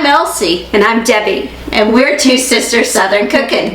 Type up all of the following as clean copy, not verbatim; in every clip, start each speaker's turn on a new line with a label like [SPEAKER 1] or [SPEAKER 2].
[SPEAKER 1] Elsie.
[SPEAKER 2] And I'm Debbie.
[SPEAKER 1] And we're Two Sisters Southern Cooking.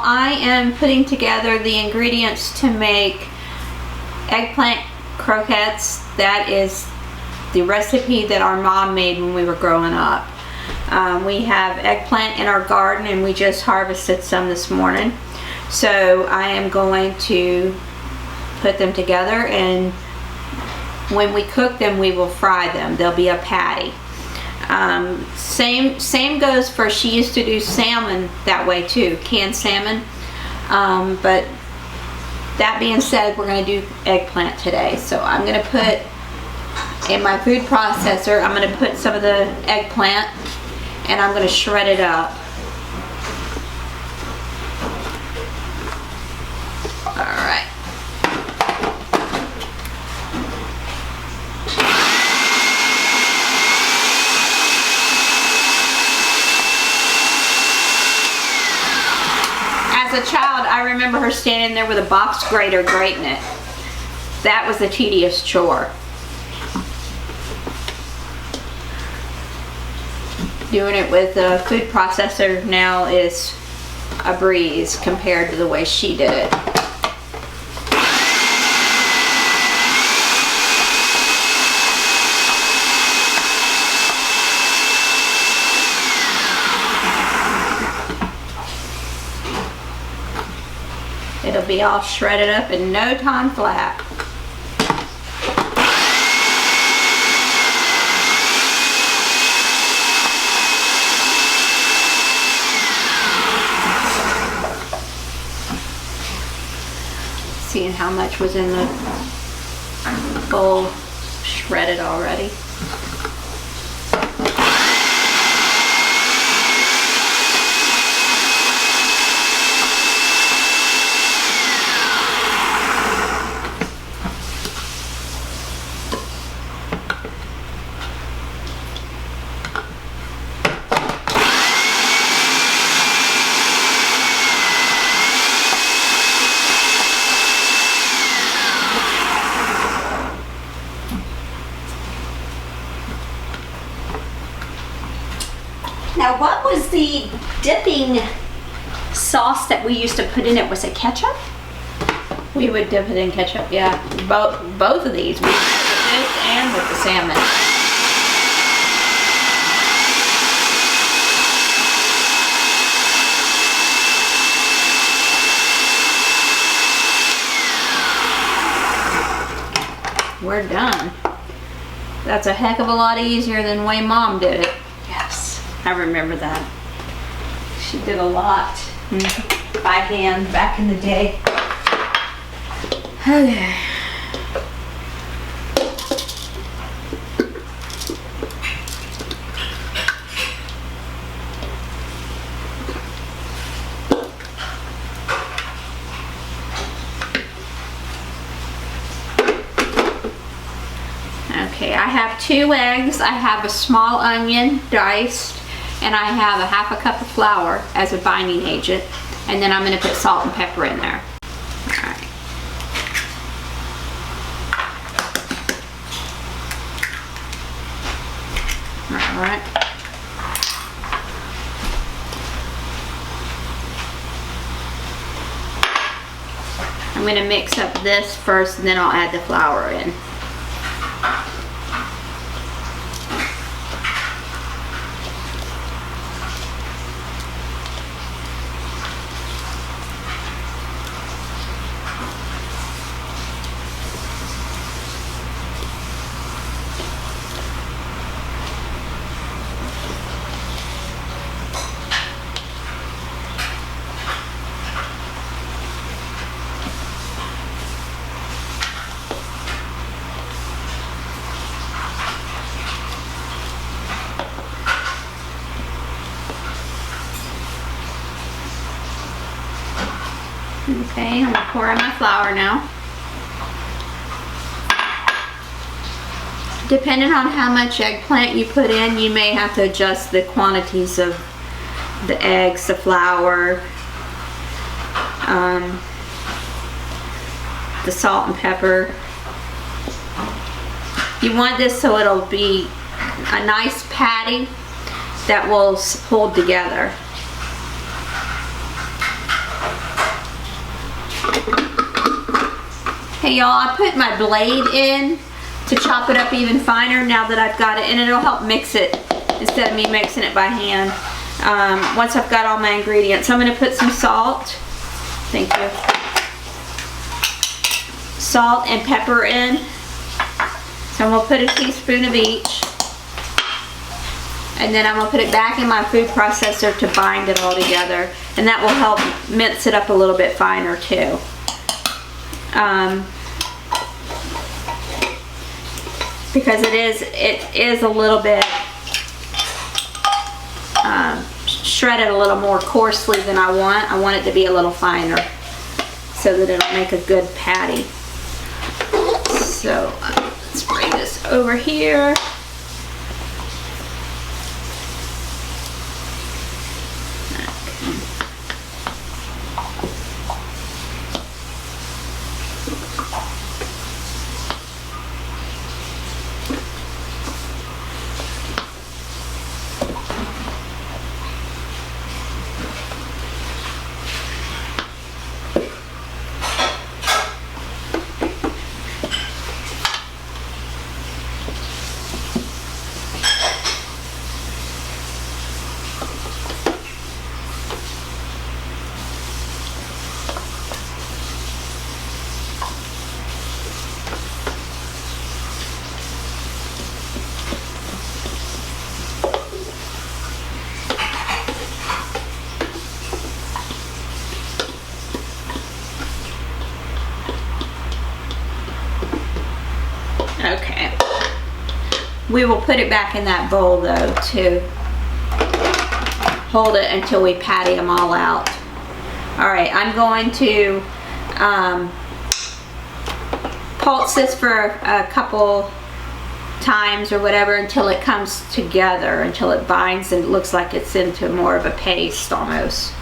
[SPEAKER 2] I am putting together the ingredients to make eggplant croquettes. That is the recipe that our mom made when we were growing up. We have eggplant in our garden and we just harvested some this morning. So I am going to put them together, and when we cook them we will fry them. They'll be a patty. Same goes for, she used to do salmon that way too, canned salmon. But that being said, we're going to do eggplant today. So I'm going to put in my food processor, I'm going to put some of the eggplant and I'm going to shred it up. Alright. As a child, I remember her standing there with a box grater grating it. That was a tedious chore. Doing it with a food processor now is a breeze compared to the way she did it. It'll be all shredded up in no time flat. Seeing how much was in the bowl shredded already.
[SPEAKER 1] Now, what was the dipping sauce that we used to put in it? Was it ketchup?
[SPEAKER 2] We would dip it in ketchup, yeah. Both of these, we did with this and with the salmon. We're done. That's a heck of a lot easier than the way Mom did it.
[SPEAKER 1] Yes.
[SPEAKER 2] I remember that. She did a lot
[SPEAKER 1] By hand back in the day.
[SPEAKER 2] Okay. Okay, I have 2 eggs, I have a small onion diced, and I have a half a cup of flour as a binding agent, and then I'm going to put salt and pepper in there. Alright. Alright. I'm going to mix up this first and then I'll add the flour in. Okay, I'm gonna pour in my flour now. Depending on how much eggplant you put in, you may have to adjust the quantities of the eggs, the flour, the salt and pepper. You want this so it'll be a nice patty that will hold together. Hey y'all, I put my blade in to chop it up even finer now that I've got it, and it'll help mix it instead of me mixing it by hand. Once I've got all my ingredients, I'm going to put some salt. Thank you. Salt and pepper in. So I'm going to put a teaspoon of each. And then I'm going to put it back in my food processor to bind it all together. And that will help mince it up a little bit finer too. Because it is a little bit shredded a little more coarsely than I want. I want it to be a little finer so that it'll make a good patty. So let's bring this over here. Okay. We will put it back in that bowl though to hold it until we patty them all out. Alright, I'm going to pulse this for a couple times or whatever until it comes together, until it binds and it looks like it's into more of a paste almost.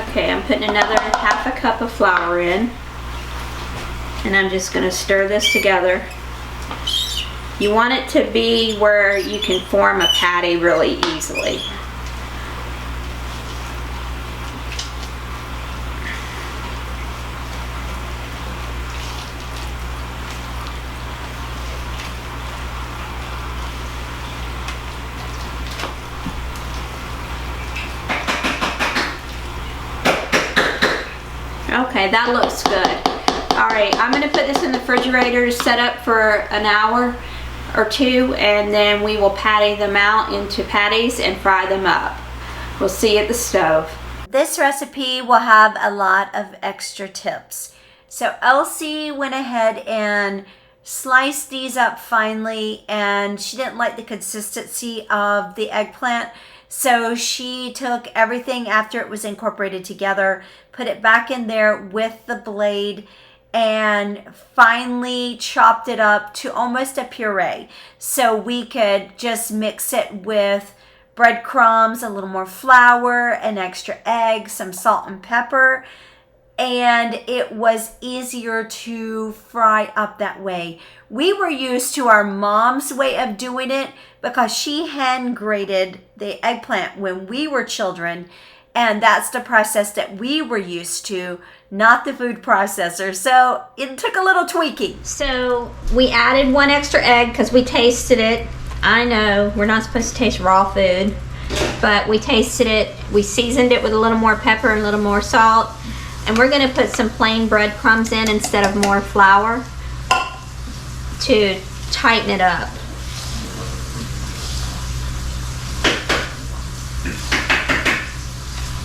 [SPEAKER 2] Okay, I'm putting another half a cup of flour in, and I'm just going to stir this together. You want it to be where you can form a patty really easily. Okay, that looks good. Alright, I'm going to put this in the refrigerator to set up for an hour or two, and then we will patty them out into patties and fry them up. We'll see you at the stove.
[SPEAKER 1] This recipe will have a lot of extra tips. So Elsie went ahead and sliced these up finely, and she didn't like the consistency of the eggplant. So she took everything after it was incorporated together, put it back in there with the blade, and finally chopped it up to almost a puree. So we could just mix it with breadcrumbs, a little more flour, an extra egg, some salt and pepper. And it was easier to fry up that way. We were used to our mom's way of doing it because she hand grated the eggplant when we were children, and that's the process that we were used to, not the food processor. So it took a little tweaking. So we added one extra egg because we tasted it. I know we're not supposed to taste raw food, but we tasted it. We seasoned it with a little more pepper and a little more salt. And we're going to put some plain breadcrumbs in instead of more flour to tighten it up.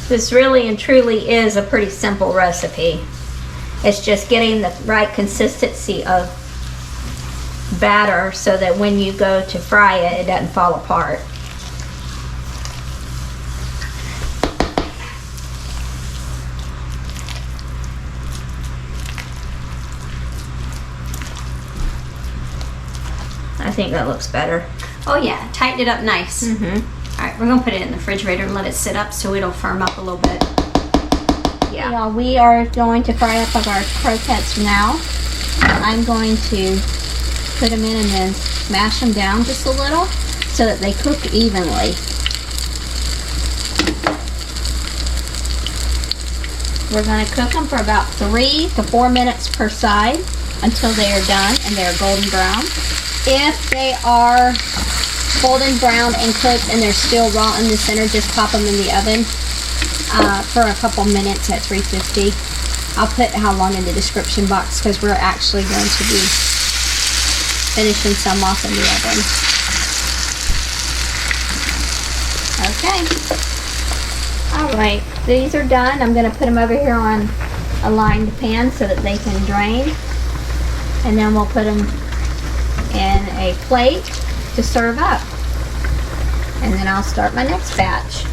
[SPEAKER 1] This really and truly is a pretty simple recipe. It's just getting the right consistency of
[SPEAKER 2] batter so that when you go to fry it, it doesn't fall apart. I think that looks better.
[SPEAKER 3] Oh yeah, tighten it up nice.
[SPEAKER 2] Mm-hmm.
[SPEAKER 3] All right, we're gonna put it in the refrigerator and let it sit up so it'll firm up a little bit.
[SPEAKER 2] Yeah. Y'all, we are going to fry up our croquettes now. I'm going to put them in and then smash them down just a little so that they cook evenly. We're going to cook them for about 3 to 4 minutes per side until they are done and they're golden brown. If they are golden brown and cooked and they're still raw in the center, just pop them in the oven for a couple minutes at 350. I'll put how long in the description box because we're actually going to be finishing some off in the oven. Okay. Alright, these are done. I'm going to put them over here on a lined pan so that they can drain. And then we'll put them in a plate to serve up. And then I'll start my next batch.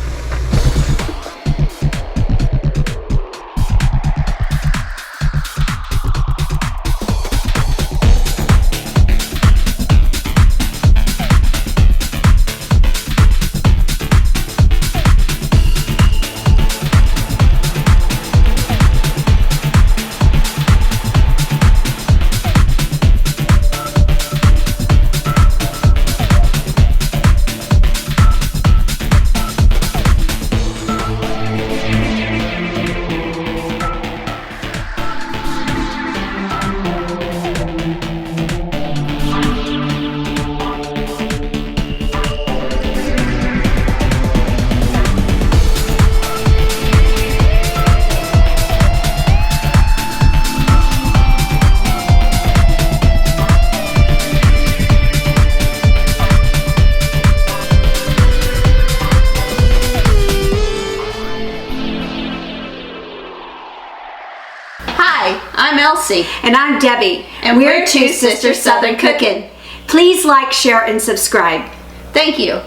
[SPEAKER 3] I'm Elsie.
[SPEAKER 1] And I'm Debbie.
[SPEAKER 3] And we're Two Sisters Southern Cooking.
[SPEAKER 1] Please like, share, and subscribe.
[SPEAKER 3] Thank you.